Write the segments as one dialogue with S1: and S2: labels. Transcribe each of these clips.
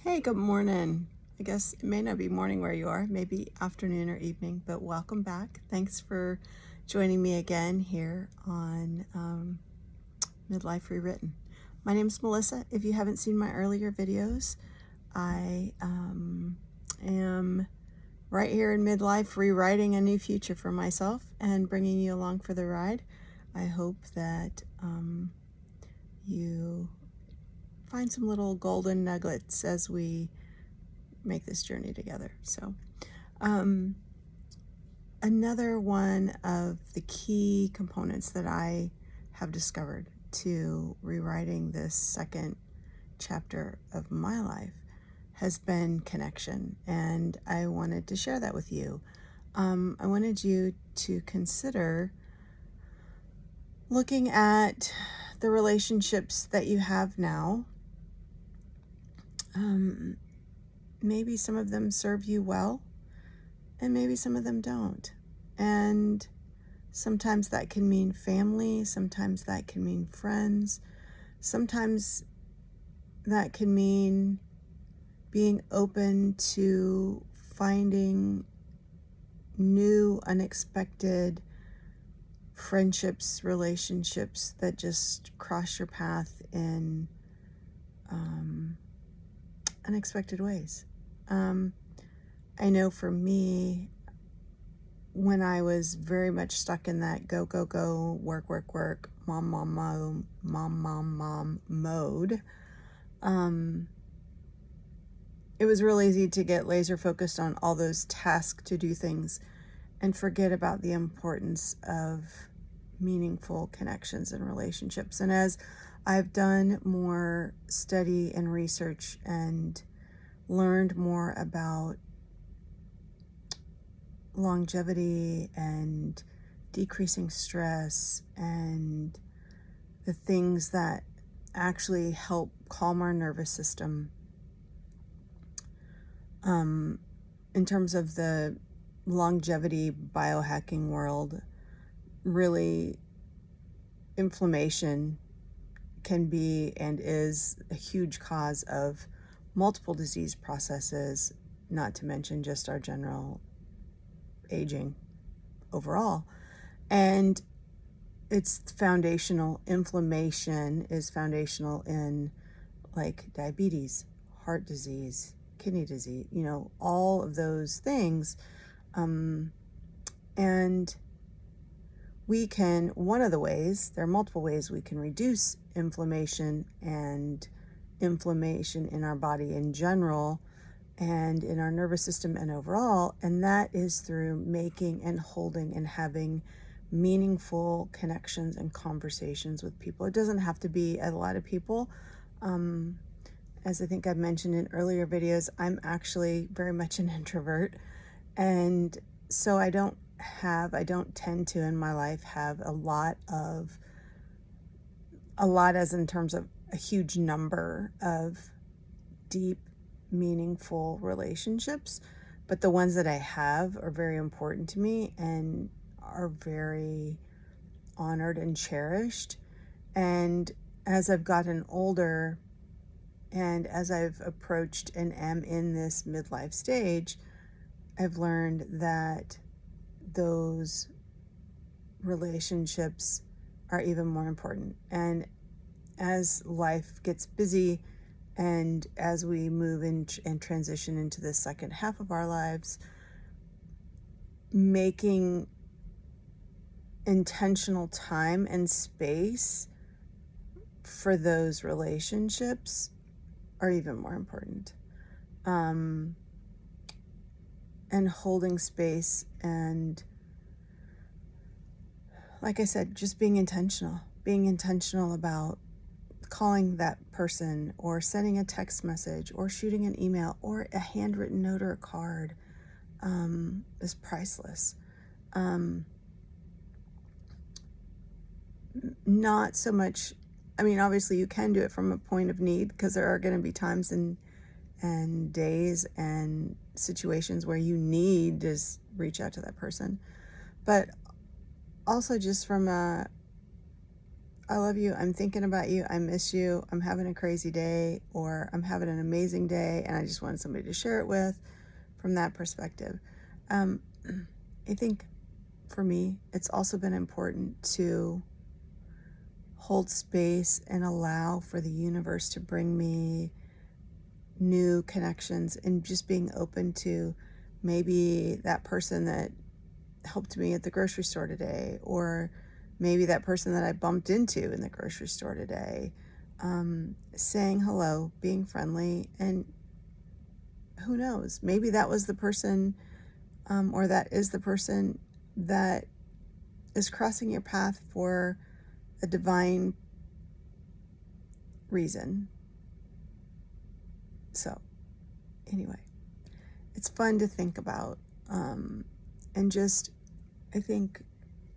S1: Hey, good morning. I guess it may not be morning where you are, maybe afternoon or evening, but welcome back. Thanks for joining me again here on Midlife Rewritten. My name is Melissa. If you haven't seen my earlier videos, I am right here in midlife rewriting a new future for myself and bringing you along for the ride. I hope that you find some little golden nuggets as we make this journey together. So another one of the key components that I have discovered to rewriting this second chapter of my life has been connection, and I wanted to share that with you. I wanted you to consider looking at the relationships that you have now. Maybe some of them serve you well, and maybe some of them don't. And sometimes that can mean family, sometimes that can mean friends, sometimes that can mean being open to finding new, unexpected friendships, relationships that just cross your path in unexpected ways. I know for me, when I was very much stuck in that go, go, go, work, work, work, mom, mom, mom, mom, mom, mom mode, it was really easy to get laser focused on all those tasks to do things and forget about the importance of meaningful connections and relationships. And as I've done more study and research and learned more about longevity and decreasing stress and the things that actually help calm our nervous system, in terms of the longevity biohacking world, really inflammation can be and is a huge cause of multiple disease processes, not to mention just our general aging overall. And it's foundational. Inflammation is foundational in like diabetes, heart disease, kidney disease, all of those things. And we can, one of the ways, there are multiple ways we can reduce inflammation and inflammation in our body in general and in our nervous system and overall, and that is through making and holding and having meaningful connections and conversations with people. It doesn't have to be a lot of people. As I think I've mentioned in earlier videos, I'm actually very much an introvert, and so I don't tend to in my life have a lot as in terms of a huge number of deep, meaningful relationships, but the ones that I have are very important to me and are very honored and cherished. And as I've gotten older and as I've approached and am in this midlife stage, I've learned that those relationships are even more important. And as life gets busy and as we move in and transition into the second half of our lives, making intentional time and space for those relationships are even more important. And holding space and, like I said, just being intentional about calling that person or sending a text message or shooting an email or a handwritten note or a card is priceless. Not so much, obviously you can do it from a point of need, because there are going to be times and days and situations where you need to reach out to that person. But also just from a I love you, I'm thinking about you, I miss you, I'm having a crazy day, or I'm having an amazing day and I just want somebody to share it with from that perspective. I think for me, it's also been important to hold space and allow for the universe to bring me new connections, and just being open to maybe that person that helped me at the grocery store today, or maybe that person that I bumped into in the grocery store today, saying hello, being friendly, and who knows, maybe that was the person, or that is the person that is crossing your path for a divine reason. So anyway, it's fun to think about, and just, I think,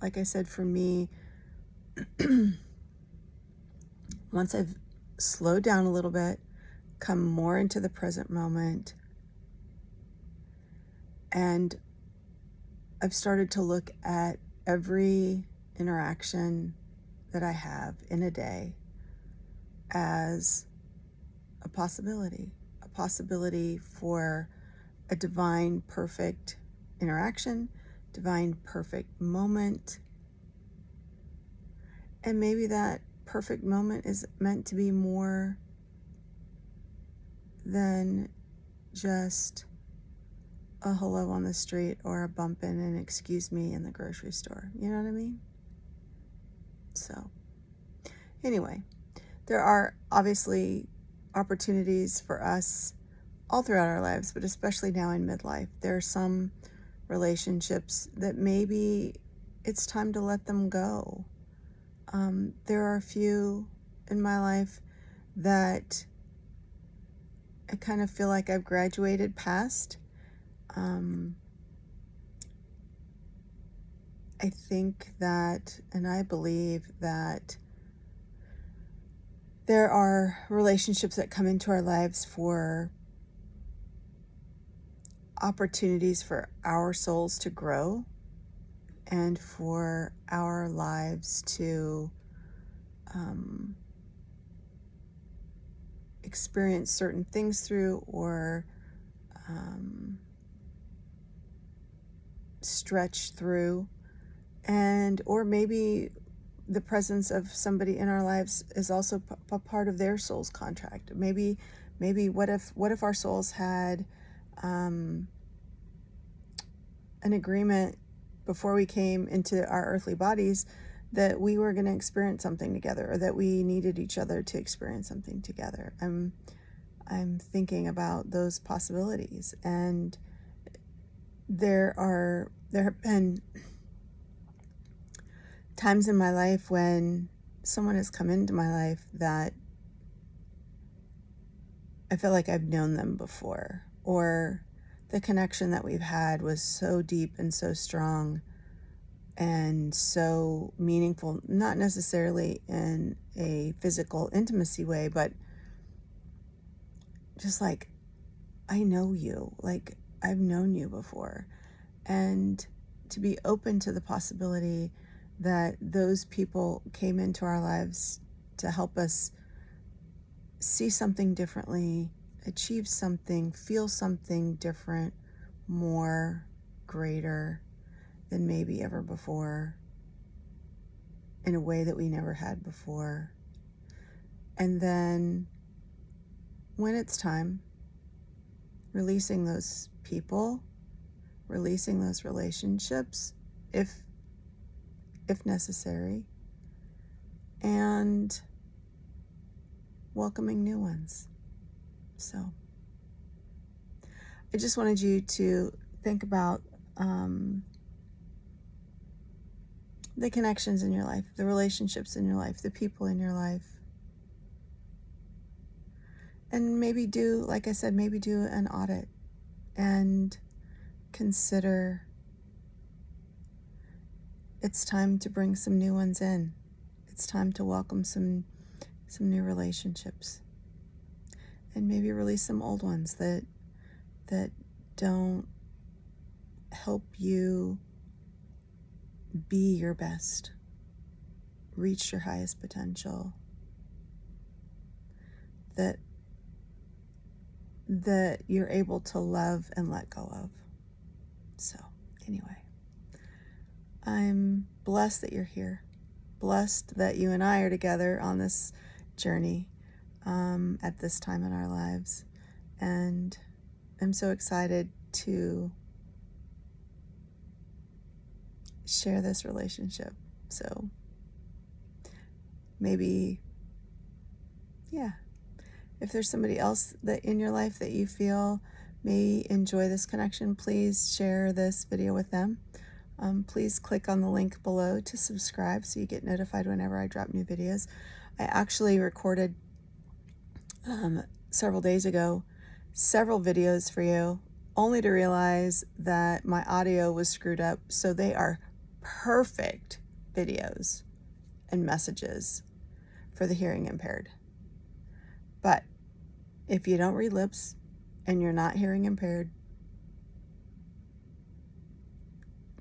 S1: like I said, for me, once I've slowed down a little bit, come more into the present moment, and I've started to look at every interaction that I have in a day as a possibility for a divine, perfect interaction, divine, perfect moment. And maybe that perfect moment is meant to be more than just a hello on the street or a bump in and excuse me in the grocery store. You know what I mean? So anyway, there are obviously opportunities for us all throughout our lives, but especially now in midlife. There are some relationships that maybe it's time to let them go. There are a few in my life that I kind of feel like I've graduated past. I think that, and I believe that there are relationships that come into our lives for opportunities for our souls to grow and for our lives to experience certain things through, or stretch through, and or maybe the presence of somebody in our lives is also a part of their soul's contract. Maybe what if our souls had an agreement before we came into our earthly bodies that we were going to experience something together, or that we needed each other to experience something together. I'm thinking about those possibilities, and there have been times in my life when someone has come into my life that I feel like I've known them before, or the connection that we've had was so deep and so strong and so meaningful, not necessarily in a physical intimacy way, but just like, I know you, like I've known you before. And to be open to the possibility that those people came into our lives to help us see something differently, achieve something, feel something different, more, greater than maybe ever before, in a way that we never had before. And then when it's time, releasing those people, releasing those relationships, if necessary, and welcoming new ones. So I just wanted you to think about the connections in your life, the relationships in your life, the people in your life. And maybe do, like I said, maybe do an audit and consider it's time to bring some new ones in. It's time to welcome some new relationships. And maybe release some old ones that don't help you be your best. reached your highest potential, that you're able to love and let go of. So anyway, I'm blessed that you're here, blessed that you and I are together on this journey at this time in our lives, and I'm so excited to share this relationship. So maybe, yeah, if there's somebody else that in your life that you feel may enjoy this connection, please share this video with them. Please click on the link below to subscribe so you get notified whenever I drop new videos. I actually recorded several days ago several videos for you, only to realize that my audio was screwed up. So they are perfect videos and messages for the hearing impaired. But if you don't read lips and you're not hearing impaired,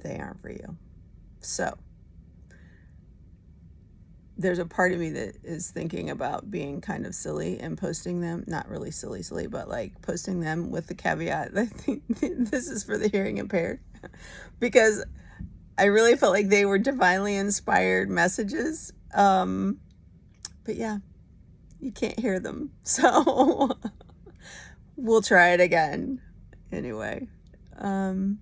S1: they aren't for you. So there's a part of me that is thinking about being kind of silly and posting them, not really silly, but like posting them with the caveat that I think this is for the hearing impaired, because I really felt like they were divinely inspired messages. But yeah, you can't hear them. So we'll try it again. Anyway, I'm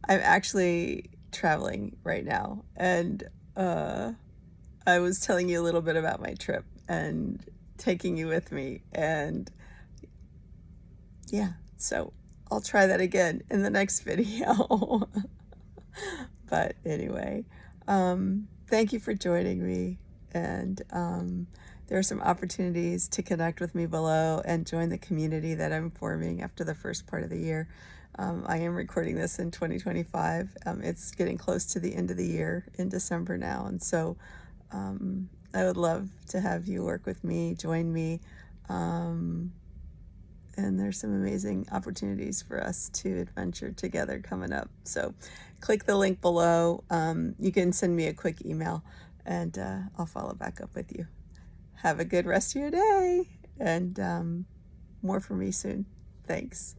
S1: actually traveling right now, and I was telling you a little bit about my trip and taking you with me, and yeah, so I'll try that again in the next video. But anyway, thank you for joining me, and there are some opportunities to connect with me below and join the community that I'm forming after the first part of the year. I am recording this in 2025. It's getting close to the end of the year in December now, and so I would love to have you work with me, join me, and there's some amazing opportunities for us to adventure together coming up. So click the link below. You can send me a quick email, and I'll follow back up with you. Have a good rest of your day, and more from me soon. Thanks.